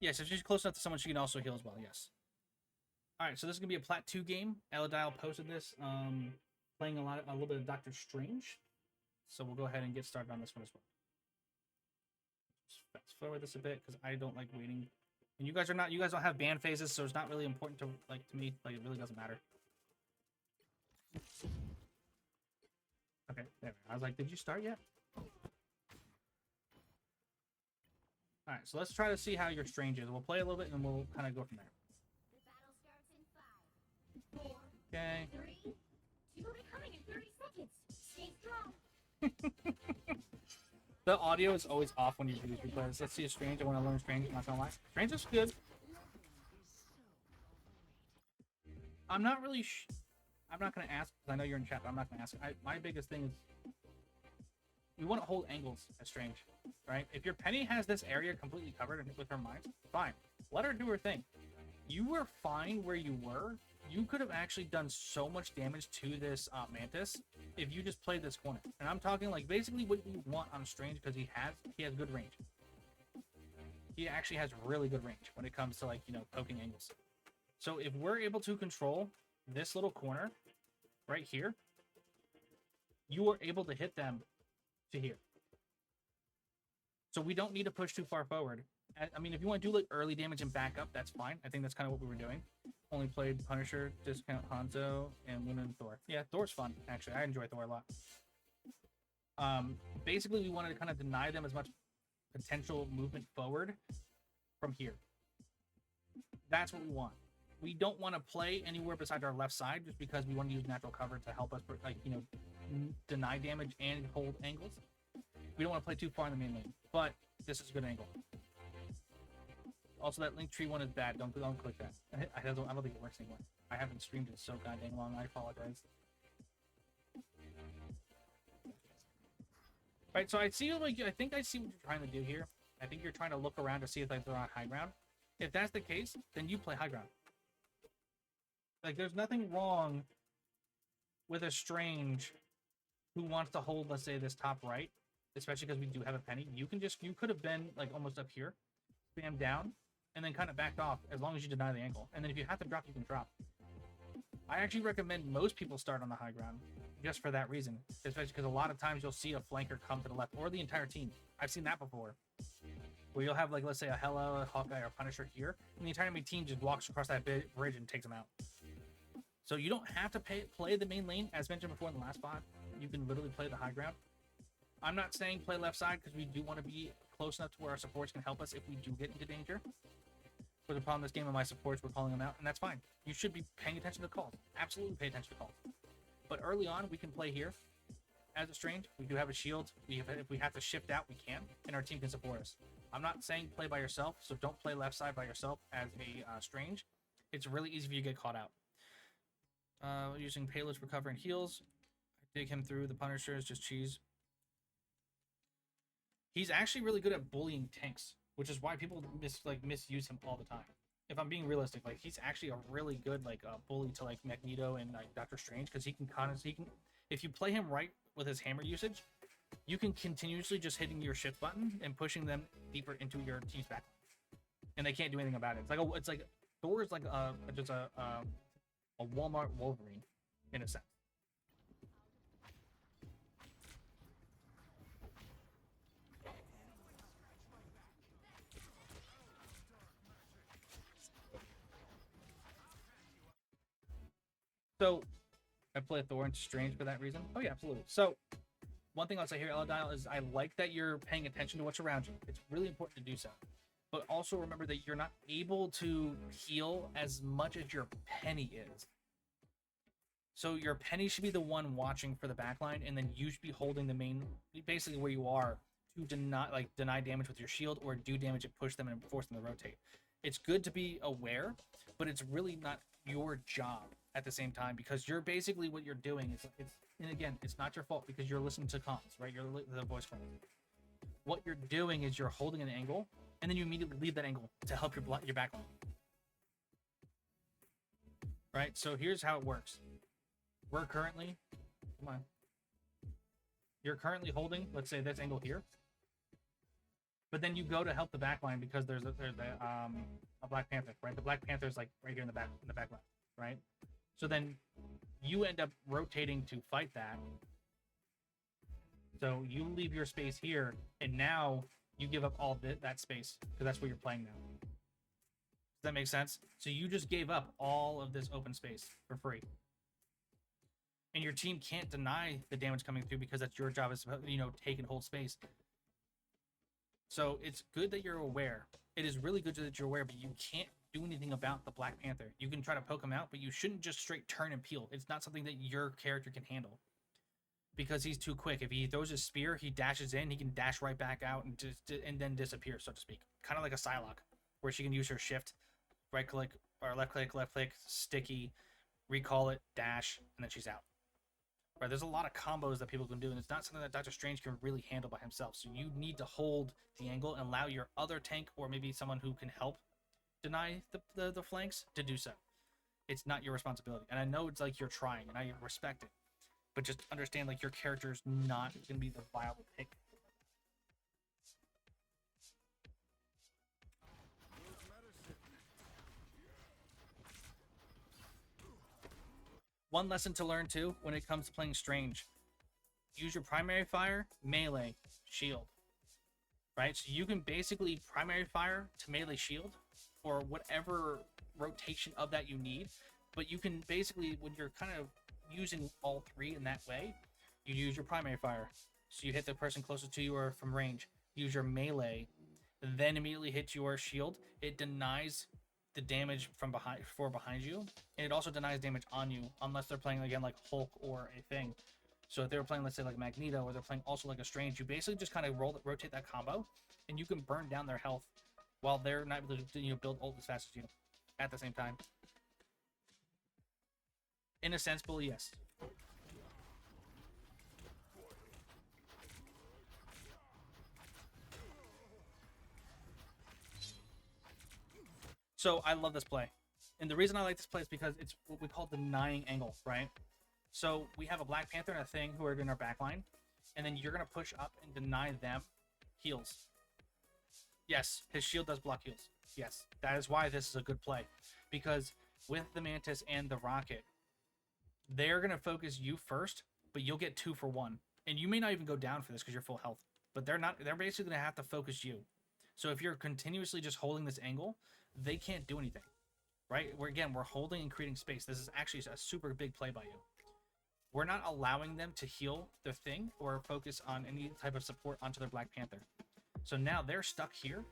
Yes, if she's close enough to someone, she can also heal as well. Yes. All right, so this is gonna be a Plat 2 game. Elodile posted this, playing a little bit of Doctor Strange. So we'll go ahead and get started on this one as well. Just fast forward this a bit because I don't like waiting. And you guys don't have ban phases, so it's not really important to me. Like, it really doesn't matter. Okay, there. I was like, did you start yet? All right, so let's try to see how your Strange is. We'll play a little bit and we'll kind of go from there. Okay. 3, 2, coming in 30 seconds. Stay strong. The audio is always off when you do these replays. Let's see a Strange. I want to learn Strange. I'm not gonna lie. Strange is good. I'm not really. I'm not gonna ask because I know you're in chat. But I'm not gonna ask. My biggest thing is we want to hold angles as Strange, right? If your Penny has this area completely covered with her mines, fine. Let her do her thing. You were fine where you were. You could have actually done so much damage to this Mantis if you just played this corner. And I'm talking like basically what you want on Strange because he has good range. He actually has really good range when it comes to, like, you know, poking angles. So if we're able to control this little corner right here, you are able to hit them to here. So we don't need to push too far forward. I mean, if you want to do like early damage and back up, that's fine. I think that's kind of what we were doing. Only played Punisher, Discount Hanzo, and Luna and Thor. Yeah, Thor's fun, actually. I enjoy Thor a lot. Basically, we wanted to kind of deny them as much potential movement forward from here. That's what we want. We don't want to play anywhere besides our left side just because we want to use natural cover to help us, like, you know, deny damage and hold angles. We don't want to play too far in the main lane, but this is a good angle. Also, that Linktree one is bad. Don't click that. I don't think it works anymore. I haven't streamed it so goddamn long. I apologize. Right, so I see, like, I think I see what you're trying to do here. I think you're trying to look around to see if, like, they're on high ground. If that's the case, then you play high ground. Like, there's nothing wrong with a Strange who wants to hold, let's say, this top right, especially because we do have a Penny. You could have been, like, almost up here, spam down, and then kind of backed off as long as you deny the angle. And then if you have to drop, you can drop. I actually recommend most people start on the high ground just for that reason, especially because a lot of times you'll see a flanker come to the left or the entire team. I've seen that before, where you'll have, like, let's say a Hello, a Hawkeye, or Punisher here, and the entire enemy team just walks across that bridge and takes them out. So you don't have to play the main lane, as mentioned before in the last spot. You can literally play the high ground. I'm not saying play left side because we do want to be close enough to where our supports can help us if we do get into danger. But the problem this game of my supports, we're calling them out, and that's fine. You should be paying attention to calls. Absolutely pay attention to calls. But early on, we can play here as a Strange. We do have a shield. If we have to shift out, we can, and our team can support us. I'm not saying play by yourself, so don't play left side by yourself as a Strange. It's really easy for you to get caught out. Using payloads for cover and heals. I dig him through. The Punisher is just cheese. He's actually really good at bullying tanks, which is why people misuse him all the time. If I'm being realistic, like, he's actually a really good, like, bully to, like, Magneto and, like, Doctor Strange, because he can if you play him right with his hammer usage, you can continuously just hitting your shift button and pushing them deeper into your team's back, and they can't do anything about it. It's like Thor is like just a Walmart Wolverine in a sense. So, I play Thor and Strange for that reason. Oh yeah, absolutely. So, one thing I'll say here, Elodile, is I like that you're paying attention to what's around you. It's really important to do so. But also remember that you're not able to heal as much as your Penny is. So your Penny should be the one watching for the backline, and then you should be holding the main, basically where you are, to deny damage with your shield or do damage and push them and force them to rotate. It's good to be aware, but it's really not your job at the same time, because you're basically, what you're doing is, and again, it's not your fault because you're listening to comms, right? You're the voice comms. What you're doing is you're holding an angle, and then you immediately leave that angle to help your backline. Right? So here's how it works. We're currently, come on. You're currently holding, let's say, this angle here. But then you go to help the back line because there's a Black Panther, right? The Black Panther is like right here in the back line, right? So then you end up rotating to fight that. So you leave your space here, and now you give up all that space because that's where you're playing now. Does that make sense? So you just gave up all of this open space for free. And your team can't deny the damage coming through because that's your job, is to, you know, take and hold space. So it's good that you're aware. It is really good that you're aware, but you can't do anything about the Black Panther. You can try to poke him out, but you shouldn't just straight turn and peel. It's not something that your character can handle because he's too quick. If he throws his spear, he dashes in, he can dash right back out and then disappear, so to speak. Kind of like a Psylocke, where she can use her shift, right click, or left click, sticky, recall it, dash, and then she's out. Right, there's a lot of combos that people can do, and it's not something that Doctor Strange can really handle by himself. So you need to hold the angle and allow your other tank, or maybe someone who can help deny the flanks, to do so. It's not your responsibility. And I know it's like you're trying, and I respect it. But just understand, like, your character is not going to be the viable pick. One lesson to learn, too, when it comes to playing Strange. Use your primary fire, melee, shield. Right? So you can basically primary fire to melee shield, or whatever rotation of that you need. But you can basically, when you're kind of using all three in that way, you use your primary fire. So you hit the person closest to you or from range. Use your melee, then immediately hit your shield. It denies the damage from behind you, and it also denies damage on you, unless they're playing again like Hulk or a thing. So if they're playing, let's say, like Magneto, or they're playing also like a Strange, you basically just kind of rotate that combo, and you can burn down their health while they're not able to, you know, build ult as fast as you at the same time. In a sense, Bully, yes. So I love this play. And the reason I like this play is because it's what we call denying angle, right? So we have a Black Panther and a Thing who are in our backline, and then you're going to push up and deny them heals. Yes, his shield does block heals. Yes, that is why this is a good play. Because with the Mantis and the Rocket, they're going to focus you first, but you'll get 2 for 1. And you may not even go down for this because you're full health. But they're basically going to have to focus you. So if you're continuously just holding this angle, they can't do anything, right? We're holding and creating space. This is actually a super big play by you. We're not allowing them to heal their Thing or focus on any type of support onto their Black Panther. So now they're stuck here,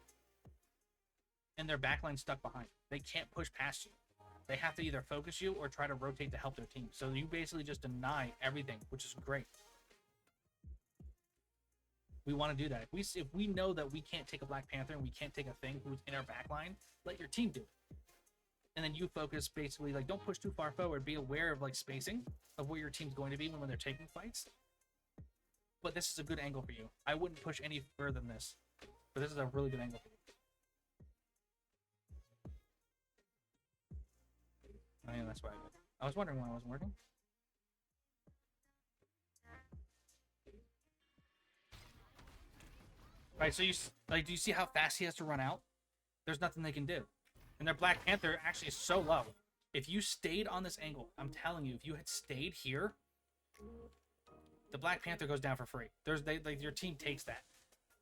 and their backline stuck behind. They can't push past you. They have to either focus you or try to rotate to help their team. So you basically just deny everything, which is great. We want to do that. If we know that we can't take a Black Panther and we can't take a Thing who's in our backline, let your team do it. And then you focus, basically, like, don't push too far forward. Be aware of, like, spacing of where your team's going to be when they're taking fights. But this is a good angle for you. I wouldn't push any further than this. But this is a really good angle for you. I mean, that's why I was wondering why I wasn't working. Right, so do you see how fast he has to run out? There's nothing they can do. And their Black Panther actually is so low. If you stayed on this angle, I'm telling you, if you had stayed here, the Black Panther goes down for free. Your team takes that.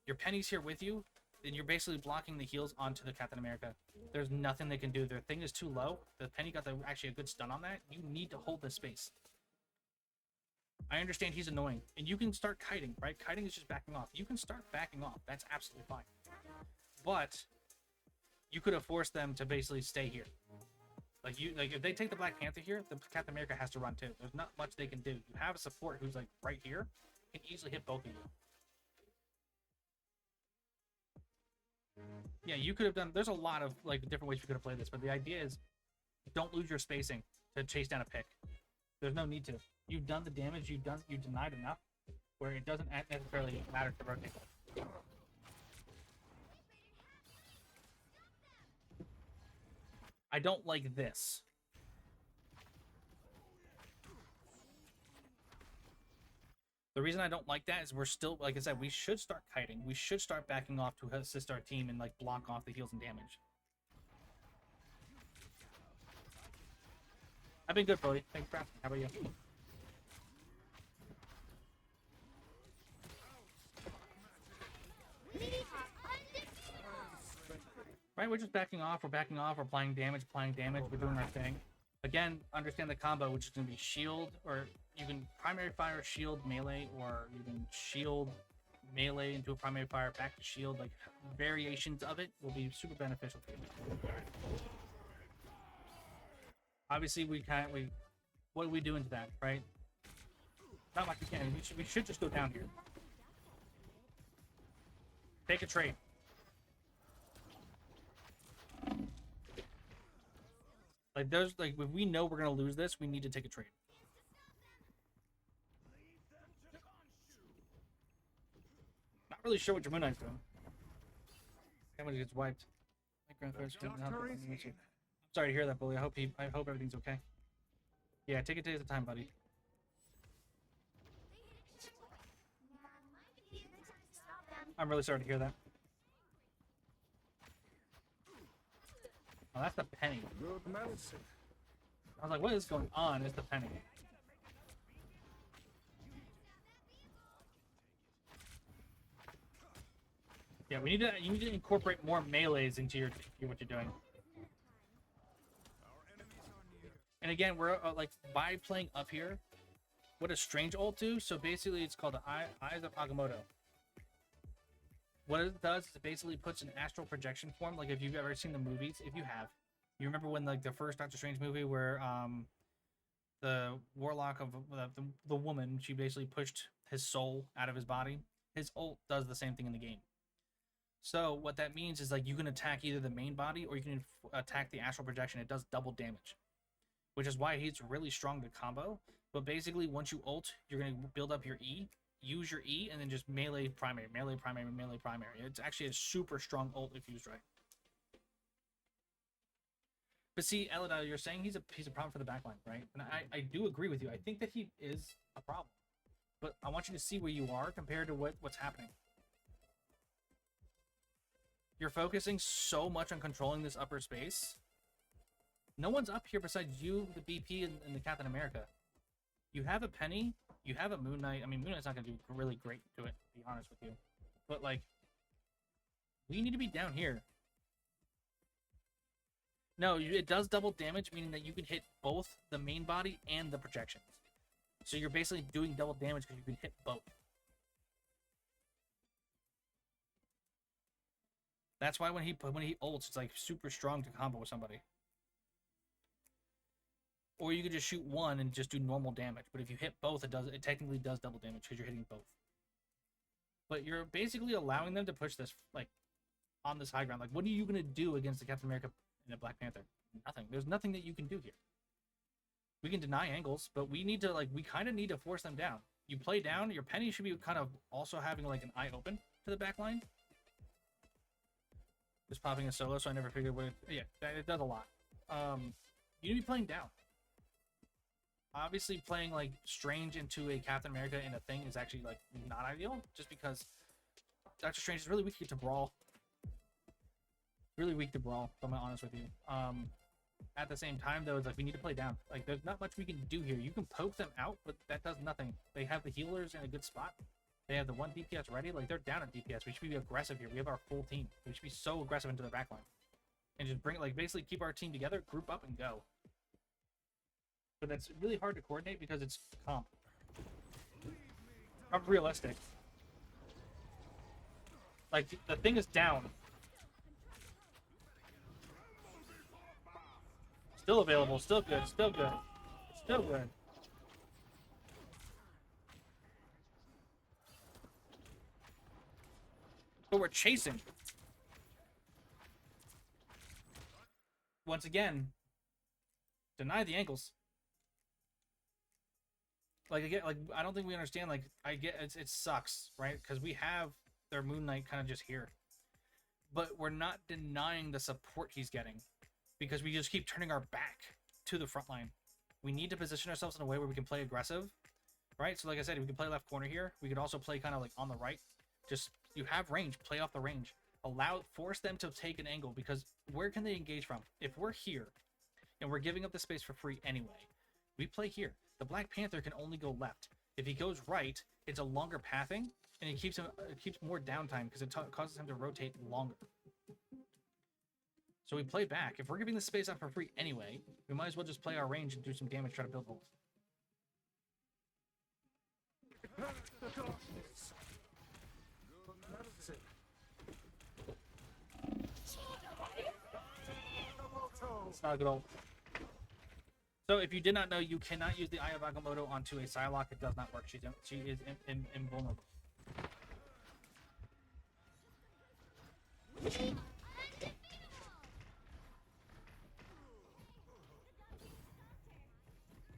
Your Penny's here with you, and you're basically blocking the heals onto the Captain America. There's nothing they can do. Their Thing is too low. The Penny got actually a good stun on that. You need to hold this space. I understand he's annoying, and you can start kiting, right? Kiting is just backing off. You can start backing off. That's absolutely fine. But you could have forced them to basically stay here. Like if they take the Black Panther here, the Captain America has to run too. There's not much they can do. You have a support who's like right here, can easily hit both of you. Yeah, you could have done. There's a lot of like different ways you could have played this, but the idea is don't lose your spacing to chase down a pick. There's no need to. You've done the damage. You denied enough where it doesn't necessarily matter to rotate. I don't like this. The reason I don't like that is we're still, like I said, we should start kiting. We should start backing off to assist our team and like block off the heals and damage. I've been good, Brody. Thanks for asking. How about you? Right, we're just backing off. We're backing off. We're applying damage. We're doing our thing. Again, understand the combo, which is going to be shield, or you can primary fire, shield, melee, or you can shield, melee into a primary fire, back to shield. Like, variations of it will be super beneficial to you. Obviously, what do we do into that, right? Not like we can. We should just go down here. Take a trade. Like, there's like, if we know we're gonna lose this, we need to take a trade. Not really sure what your Moon Knight's doing. Damage gets wiped. I'm sorry to hear that, Bully. I hope everything's okay. Yeah, take it day at a time, buddy. I'm really sorry to hear that. Oh, that's the penny. I was like, what is going on? It's the penny. Yeah, you need to incorporate more melees into what you're doing. And again, we're like, by playing up here, what does Strange ult do? So basically, it's called the Eyes of Agamotto. What it does is it basically puts an astral projection form. Like, if you've ever seen the movies, if you have, you remember when, like, the first Doctor Strange movie where the warlock of the woman, she basically pushed his soul out of his body. His ult does the same thing in the game. So what that means is, like, you can attack either the main body or you can attack the astral projection. It does double damage, which is why he's really strong to combo. But basically, once you ult, you're going to build up your E, use your E, and then just melee primary, melee primary, melee primary. It's actually a super strong ult if used right. But see, Elida, you're saying he's a problem for the backline, right? And I do agree with you. I think that he is a problem. But I want you to see where you are compared to what's happening. You're focusing so much on controlling this upper space. No one's up here besides you, the BP, and the Captain America. You have a Penny. You have a Moon Knight. I mean, Moon Knight's not going to do really great to it, to be honest with you. But, like, we need to be down here. No, it does double damage, meaning that you can hit both the main body and the projections. So you're basically doing double damage because you can hit both. That's why when he ults, it's like super strong to combo with somebody. Or you could just shoot one and just do normal damage. But if you hit both, it technically does double damage because you're hitting both. But you're basically allowing them to push this, like, on this high ground. Like, what are you going to do against the Captain America and the Black Panther? Nothing. There's nothing that you can do here. We can deny angles, but we need to, like, we kind of need to force them down. You play down, your Penny should be kind of also having, like, an eye open to the back line. Just popping a solo, so I never figured what yeah, it does a lot. You need to be playing down. Obviously, playing, like, Strange into a Captain America in a thing is actually, like, not ideal, just because Doctor Strange is really weak to brawl. Really weak to brawl, if I'm honest with you. At the same time, though, it's like we need to play down. Like, there's not much we can do here. You can poke them out, but that does nothing. They have the healers in a good spot. They have the one DPS ready. Like, they're down at DPS. We should be aggressive here. We have our full team. We should be so aggressive into the backline. And just bring, like, basically keep our team together, group up, and go. But that's really hard to coordinate because it's comp. Not realistic. Like, the thing is down. Still available, still good, still good. Still good. But we're chasing. Once again, deny the angles. Like, again, like, I don't think we understand. Like, I get it sucks, right? Because we have their Moon Knight kind of just here, but we're not denying the support he's getting because we just keep turning our back to the front line. We need to position ourselves in a way where we can play aggressive, right? So like I said, we could play left corner here. We could also play kind of like on the right. Just, you have range, play off the range. Force them to take an angle, because where can they engage from? If we're here and we're giving up the space for free anyway, we play here. The Black Panther can only go left. If he goes right, it's a longer pathing, and it keeps more downtime because it causes him to rotate longer. So we play back. If we're giving the space up for free anyway, we might as well just play our range and do some damage, try to build holes. It's not a good old. So if you did not know, you cannot use the Eye of Agamotto onto a Psylocke. It does not work. She is invulnerable.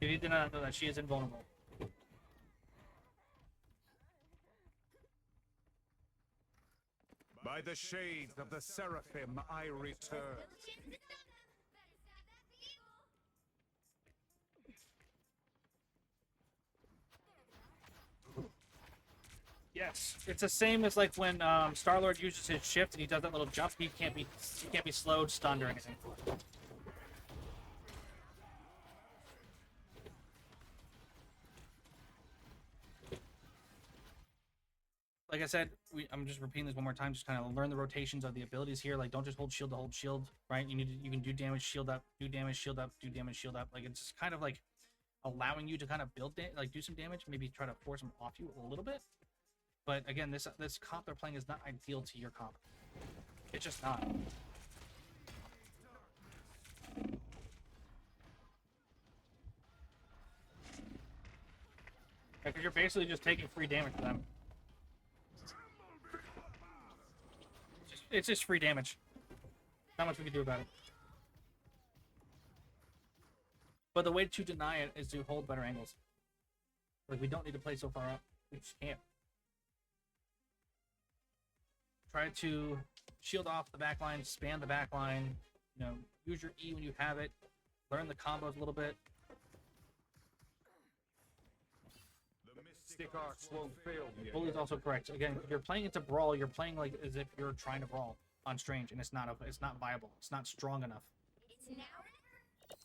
If you did not know that, she is invulnerable. By the shades of the Seraphim, I return. Yes, it's the same as like when Star-Lord uses his shift and he does that little jump. He can't be slowed, stunned, or anything. Like I said, I'm just repeating this one more time. Just kind of learn the rotations of the abilities here. Like, don't just hold shield to hold shield, right? You can do damage, shield up, do damage, shield up, do damage, shield up. Like, it's just kind of like allowing you to kind of build do some damage, maybe try to force them off you a little bit. But again, this comp they're playing is not ideal to your comp. It's just not. Because you're basically just taking free damage to them. It's just free damage. Not much we can do about it. But the way to deny it is to hold better angles. Like, we don't need to play so far up. We just can't. Try to shield off the backline, spam the backline, you know, use your E when you have it, learn the combos a little bit. The mystic arts won't fail me. Bully is also correct. Again, if you're playing into Brawl, you're playing like as if you're trying to Brawl on Strange, and it's not viable. It's not strong enough. It's now or never.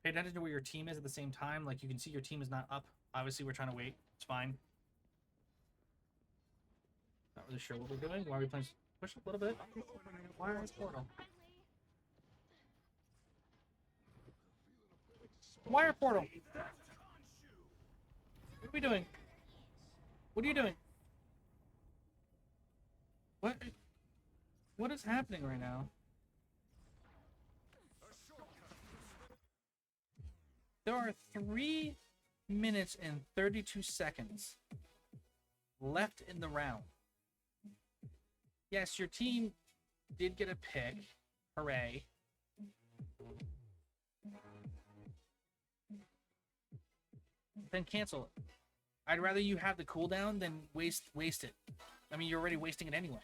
Pay attention to where your team is at the same time. Like, you can see your team is not up. Obviously, we're trying to wait. It's fine. Not really sure what we're doing. Why are we playing? Push a little bit. Why is portal? Wire portal. What are we doing? What are you doing? What is happening right now? There are 3 minutes and 32 seconds left in the round. Yes, your team did get a pick. Hooray. Then cancel it. I'd rather you have the cooldown than waste it. I mean, you're already wasting it anyway.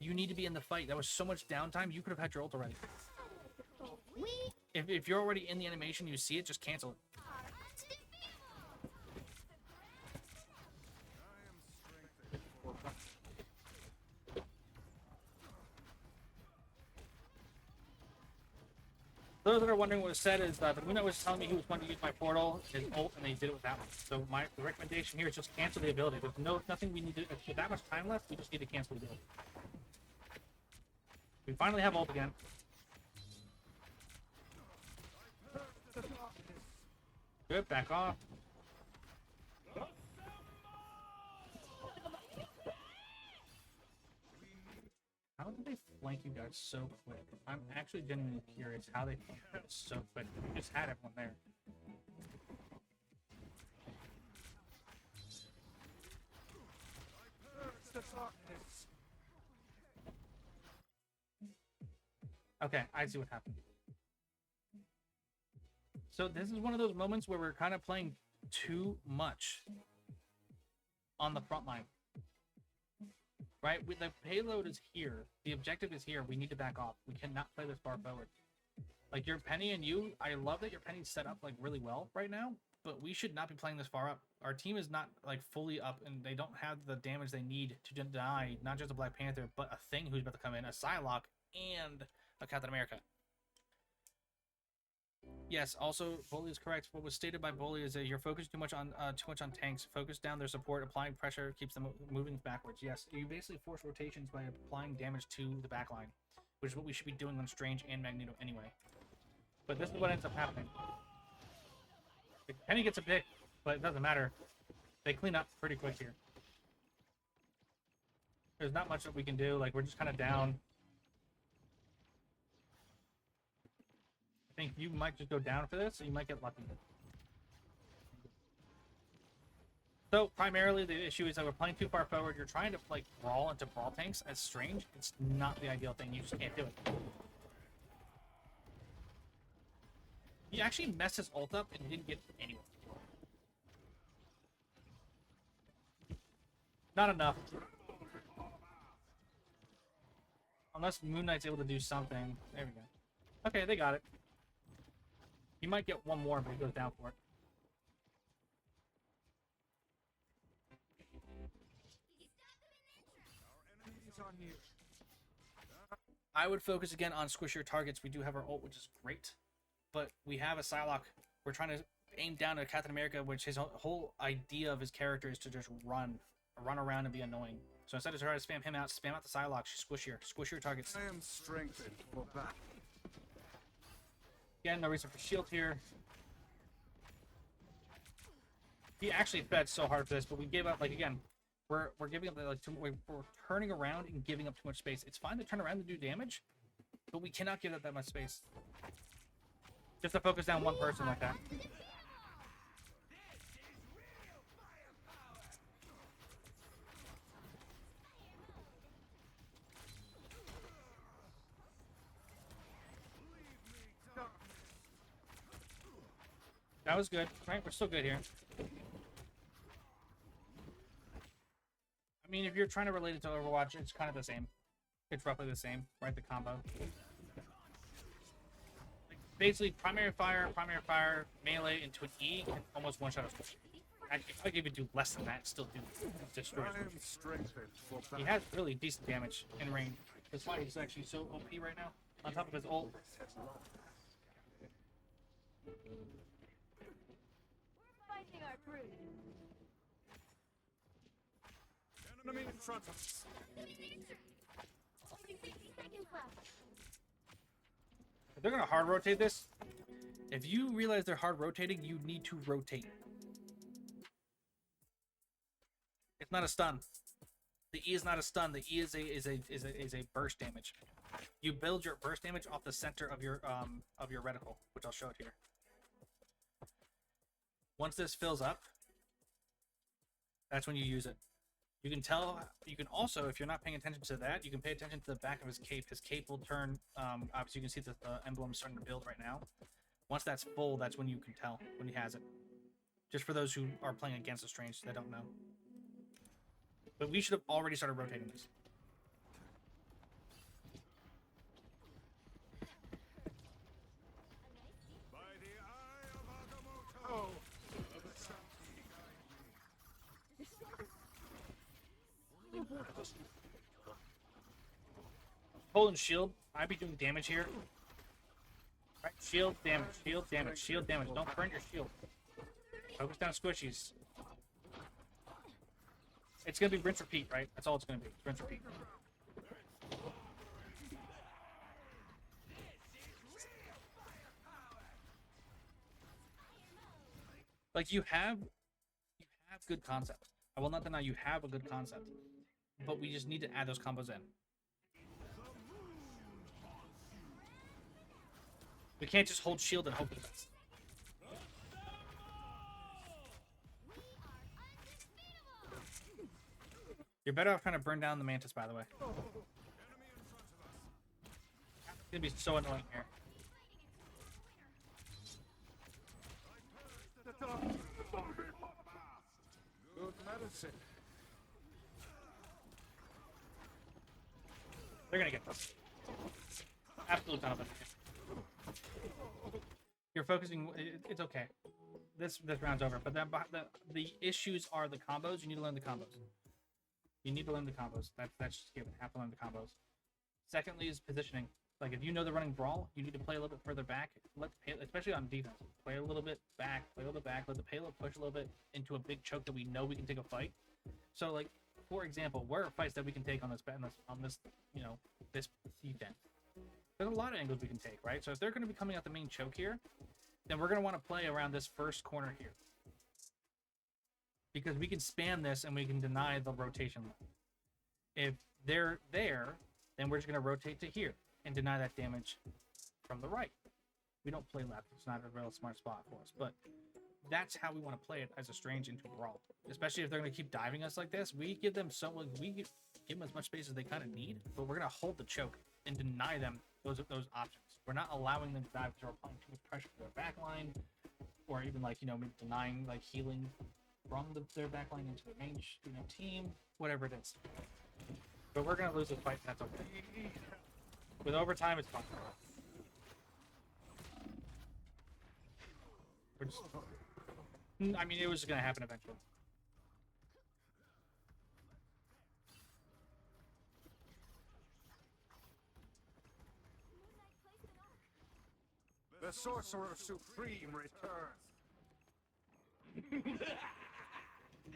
You need to be in the fight. That was so much downtime. You could have had your ult already. If you're already in the animation, you see it, just cancel it. Those that are wondering what was said is that Luna was telling me he was going to use my portal, his ult, and they did it with that one. So the recommendation here is just cancel the ability. There's nothing we need to. With that much time left, we just need to cancel the ability. We finally have ult again. Good, back off. How did they flank you guys so quick? I'm actually genuinely curious how they flanked you guys so quick. We just had everyone there. Okay, I see what happened. So this is one of those moments where we're kind of playing too much on the front line. Right? The payload is here. The objective is here. We need to back off. We cannot play this far forward. Like, your Penny and you, I love that your Penny's set up like really well right now, but we should not be playing this far up. Our team is not like fully up, and they don't have the damage they need to deny not just a Black Panther, but a Thing who's about to come in, a Psylocke, and a Captain America. Yes, also Bully is correct. What was stated by Bully is that you're focused too much on tanks. Focus down their support. Applying pressure keeps them moving backwards. Yes, you basically force rotations by applying damage to the backline, which is what we should be doing on Strange and Magneto anyway. But this is what ends up happening. Penny gets a pick, but it doesn't matter. They clean up pretty quick here. There's not much that we can do. Like, we're just kind of down. I think you might just go down for this, or you might get lucky. So, primarily, the issue is that we're playing too far forward. You're trying to, like, brawl into brawl tanks as Strange. It's not the ideal thing. You just can't do it. He actually messed his ult up and didn't get anywhere. Not enough. Unless Moon Knight's able to do something. There we go. Okay, they got it. He might get one more, but he goes down for it. I would focus again on squishier targets. We do have our ult, which is great. But we have a Psylocke. We're trying to aim down at Captain America, which his whole idea of his character is to just run around and be annoying. So instead of trying to spam him out, spam out the Psylocke. She's squishier targets. I am strengthened for battle. Again, no reason for shield here. He actually fed so hard for this, but we gave up. Like again, we're giving up like we're turning around and giving up too much space. It's fine to turn around and do damage, but we cannot give up that much space. Just to focus down one person like that. That was good. Right, we're still good here. I mean, if you're trying to relate it to Overwatch, it's kind of the same. It's roughly the same, right? The combo. Basically, primary fire, melee into an E, and almost one shot of squish. Actually, I could even do less than that and still do destroy. He has really decent damage in range. That's why he's actually so OP right now. On top of his ult. Finding our brood. Enemy in front of us. Only 60 seconds left. If they're gonna hard rotate this, if you realize they're hard rotating, you need to rotate. It's not a stun. The E is not a stun. The E is a burst damage. You build your burst damage off the center of your reticle, which I'll show it here. Once this fills up, that's when you use it. You can tell. You can also, if you're not paying attention to that, you can pay attention to the back of his cape. His cape will turn. Obviously, you can see the emblem starting to build right now. Once that's full, that's when you can tell when he has it. Just for those who are playing against the Strange, they don't know. But we should have already started rotating this. By the eye of Agamotto. Holding shield, I'd be doing damage here. Right, shield damage, shield damage, shield damage. Don't burn your shield. Focus down squishies. It's gonna be rinse repeat, right? That's all it's gonna be. Rinse repeat. Like you have good concept. I will not deny you have a good concept, but we just need to add those combos in. We can't just hold shield and hope for the best. You're better off trying to burn down the Mantis, by the way. It's gonna be so annoying here. Good medicine. They're gonna get this. Absolute ton of it. You're focusing. It's okay. this round's over. But then the issues are the combos. You need to learn the combos. You need to learn the combos. That's just given. Have to learn the combos. Secondly is positioning. Like if you know they're running brawl, you need to play a little bit further back. Let the payload, especially on defense, play a little bit back, play a little bit back. Let the payload push a little bit into a big choke that we know we can take a fight. So like for example, where are fights that we can take on this you know, this defense? There's a lot of angles we can take, right? So if they're going to be coming out the main choke here, then we're going to want to play around this first corner here. Because we can spam this and we can deny the rotation left. If they're there, then we're just going to rotate to here and deny that damage from the right. We don't play left. It's not a real smart spot for us. But that's how we want to play it as a strange into a brawl. Especially if they're going to keep diving us like this. We give them as much space as they kind of need, but we're going to hold the choke and deny them those options. We're not allowing them to dive because we're applying too much pressure to their back line, or even like, you know, maybe denying like healing from their back line into the main team, whatever it is. But we're gonna lose this fight. That's okay. With overtime, it's fine. I mean, it was gonna happen eventually. The Sorcerer Supreme returns.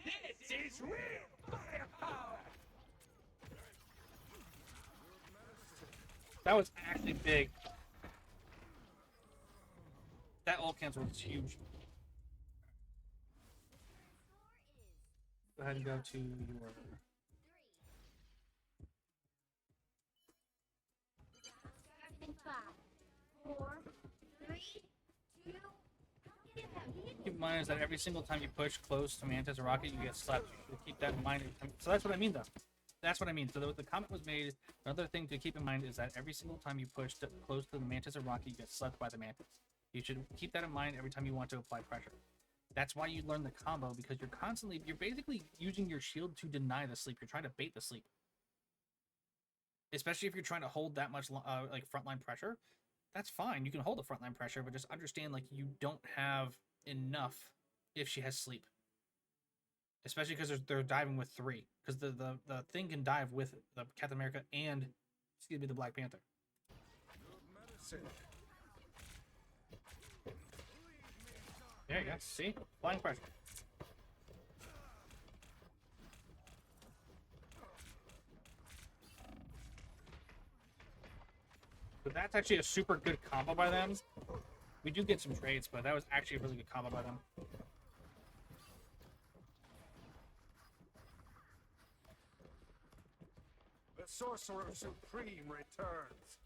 This is real firepower! That was actually big. That ult cancel was huge. Go ahead and go to your... In 5, 4, 3, 2, Keep in mind is that every single time you push close to Mantis or Rocket, you get slapped. You should keep that in mind. So that's what I mean, though. That's what I mean. So the comment was made. Another thing to keep in mind is that every single time you push close to the Mantis or Rocket, you get slapped by the Mantis. You should keep that in mind every time you want to apply pressure. That's why you learn the combo, because you're basically using your shield to deny the sleep. You're trying to bait the sleep. Especially if you're trying to hold that much like frontline pressure. That's fine. You can hold the frontline pressure, but just understand like you don't have enough if she has sleep. Especially because they're diving with 3. Because the thing can dive with the Captain America and, excuse me, the Black Panther. There you go. See? Flying pressure. But that's actually a super good combo by them. We do get some trades, but that was actually a really good combo by them. The Sorcerer Supreme returns.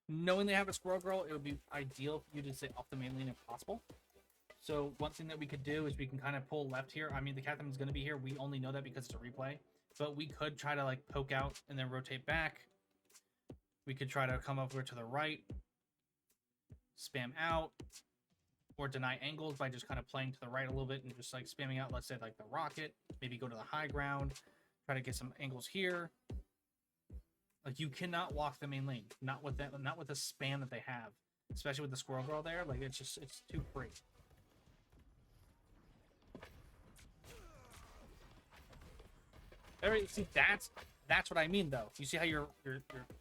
Knowing they have a Squirrel Girl, it would be ideal for you to stay off the main lane if possible. So one thing that we could do is we can kind of pull left here. I mean, the Captain is going to be here. We only know that because it's a replay. But we could try to like poke out and then rotate back. We could try to come over to the right, spam out, or deny angles by just kind of playing to the right a little bit and just like spamming out, let's say like the rocket, maybe go to the high ground, try to get some angles here. Like you cannot walk the main lane, not with that, not with the spam that they have, especially with the Squirrel Girl there. Like it's too free. There, see, that's what I mean though. You see how you're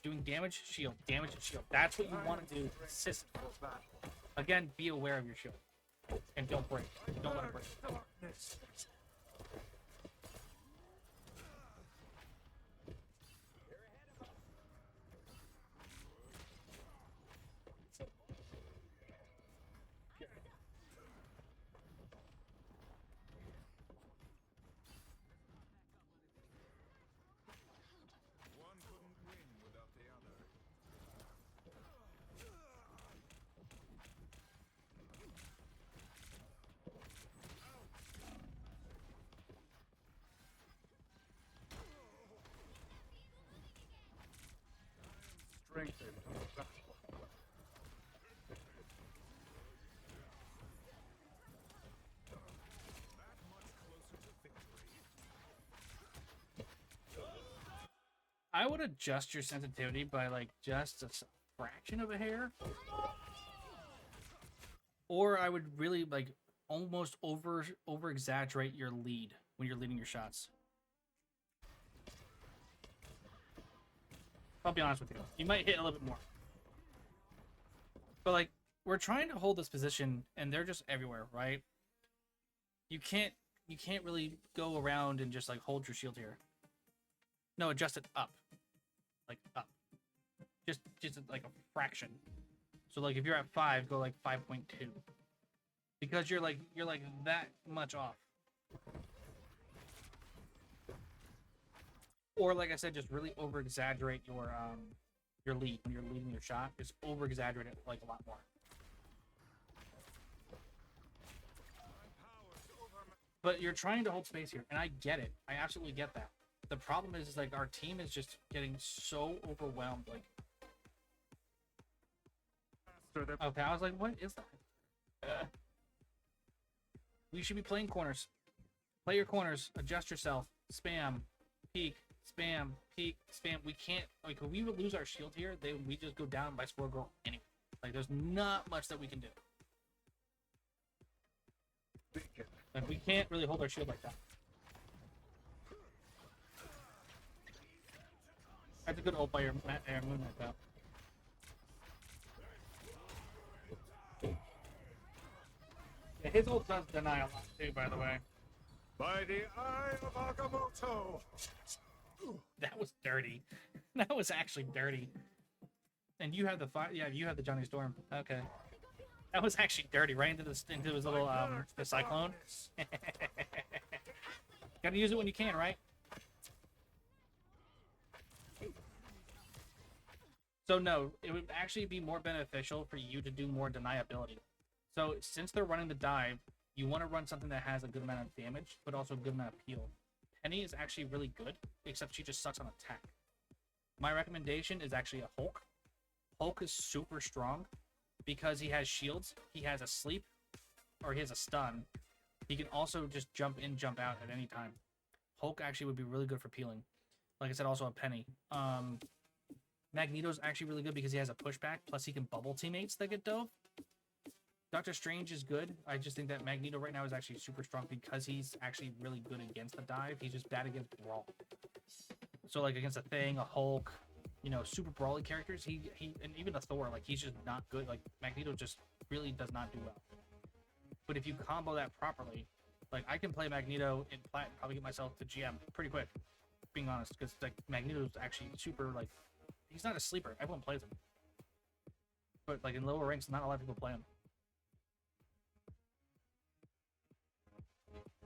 doing damage, shield, damage, and shield. That's what you want to do consistently. Again, be aware of your shield and don't break. Don't let it break. One couldn't win without the other. Strengthened. I would adjust your sensitivity by like just a fraction of a hair. Or I would really like almost over exaggerate your lead when you're leading your shots. I'll be honest with you. You might hit a little bit more. But like we're trying to hold this position and they're just everywhere, right? You can't really go around and just like hold your shield here. No, adjust it up. Like up. Just like a fraction. So like if you're at 5, go like 5.2. Because you're like that much off. Or like I said, just really over exaggerate your lead when you're leading your shot. Just over exaggerate it like a lot more. But you're trying to hold space here, and I get it. I absolutely get that. The problem is like our team is just getting so overwhelmed. Like, okay, I was like, what is that? We should be playing corners. Play your corners. Adjust yourself. Spam, peek, spam, peek, spam. We can't like if we would lose our shield here, we just go down by score goal anyway. Like, there's not much that we can do. Like, we can't really hold our shield like that. That's a good ult by your Moon Knight, though. Yeah, his ult does deny a lot, too, by the way. By the eye of Agamotto! That was dirty. That was actually dirty. And you have the you have the Johnny Storm. Okay. That was actually dirty, right into his little the cyclone. Gotta use it when you can, right? So no, it would actually be more beneficial for you to do more deniability. So since they're running the dive, you want to run something that has a good amount of damage, but also a good amount of peel. Penny is actually really good, except she just sucks on attack. My recommendation is actually a Hulk. Hulk is super strong because he has shields, he has a sleep, or he has a stun. He can also just jump in, jump out at any time. Hulk actually would be really good for peeling. Like I said, also a Penny. Magneto's actually really good because he has a pushback, plus he can bubble teammates that get dove. Doctor Strange is good. I just think that Magneto right now is actually super strong because he's actually really good against the dive. He's just bad against brawl. So like against a Thing, a Hulk, you know, super brawly characters, he and even a Thor, like he's just not good. Like Magneto just really does not do well. But if you combo that properly, like I can play Magneto in plat and probably get myself to GM pretty quick, being honest, because like Magneto's actually super like he's not a sleeper. Everyone plays him. But like in lower ranks, not a lot of people play him.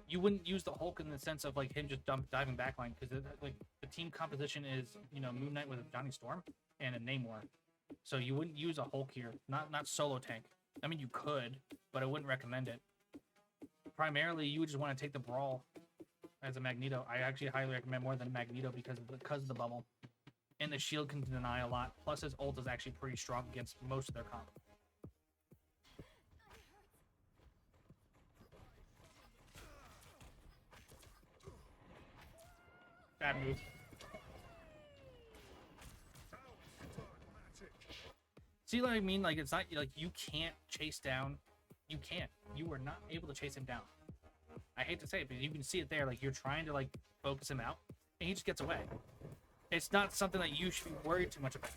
You wouldn't use the Hulk in the sense of like him just diving backline because like the team composition is, you know, Moon Knight with Johnny Storm and a Namor, so you wouldn't use a Hulk here. Not solo tank. I mean, you could, but I wouldn't recommend it. Primarily, you would just want to take the brawl as a Magneto. I actually highly recommend more than Magneto because of the bubble, and the shield can deny a lot. Plus, his ult is actually pretty strong against most of their comp. Bad move. See what I mean? Like, it's not like you can't chase down. You can't. You are not able to chase him down. I hate to say it, but you can see it there. Like, you're trying to like focus him out, and he just gets away. It's not something that you should be worried too much about.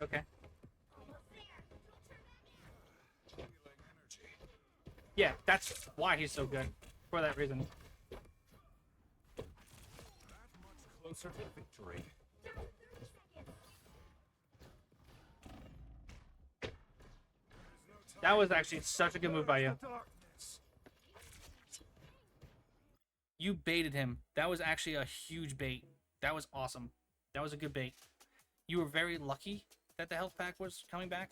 Okay. Yeah, that's why he's so good. For that reason. That much closer to victory. That was actually such a good move by you. You baited him. That was actually a huge bait. That was awesome. That was a good bait. You were very lucky that the health pack was coming back,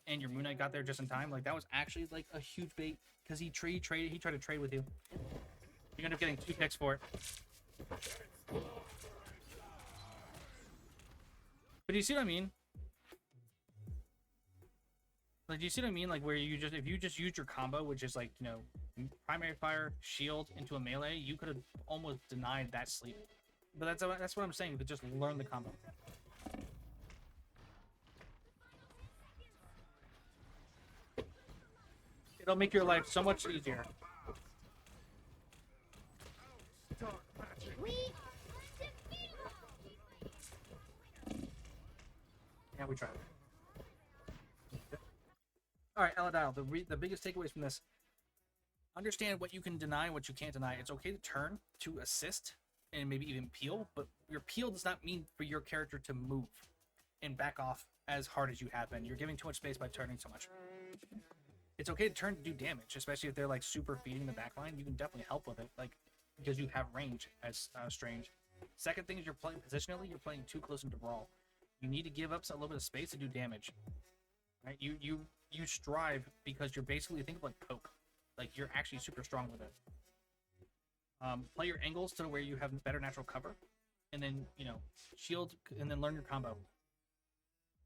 and your Moon Knight got there just in time. Like that was actually like a huge bait because he tried to trade with you. You're gonna end up getting 2 picks for it. But do you see what I mean? Like, do you see what I mean? Like, where you just, if you just used your combo, which is like, you know, primary fire, shield into a melee, you could have almost denied that sleep. But that's what I'm saying. You could just learn the combo. It'll make your life so much easier. Dark magic. We are undefeatable. Yeah, we tried. All right, Eladile, the biggest takeaways from this: understand what you can deny and what you can't deny. It's okay to turn, to assist, and maybe even peel, but your peel does not mean for your character to move and back off as hard as you have been. You're giving too much space by turning so much. It's okay to turn to do damage, especially if they're like super feeding the backline. You can definitely help with it, like because you have range as Strange. Second thing is you're playing positionally. You're playing too close into brawl. You need to give up a little bit of space to do damage. Right? You strive because you're basically, think of like poke, like you're actually super strong with it. Play your angles to where you have better natural cover, and then, you know, shield, and then learn your combo.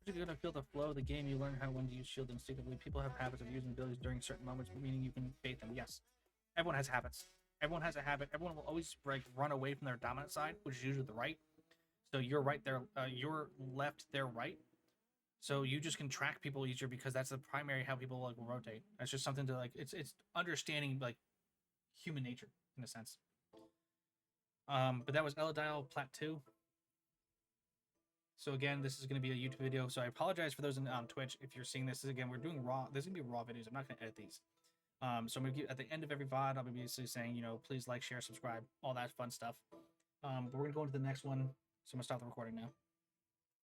If you're gonna feel the flow of the game, you learn how when to use shield instinctively. People have habits of using abilities during certain moments, meaning you can bait them. Yes, everyone has habits. Everyone has a habit. Everyone will always like run away from their dominant side, which is usually the right. So you're right there, you're left, they're right. So you just can track people easier because that's the primary how people like will rotate. That's just something to like. It's understanding like human nature in a sense. But that was Eladile Plat 2. So again, this is going to be a YouTube video. So I apologize for those on Twitch. If you're seeing this, again, we're doing raw. This is going to be raw videos. I'm not going to edit these. So I'm going to give, at the end of every VOD, I'll be basically saying, you know, please like, share, subscribe, all that fun stuff. But we're going to go into the next one. So I'm going to stop the recording now.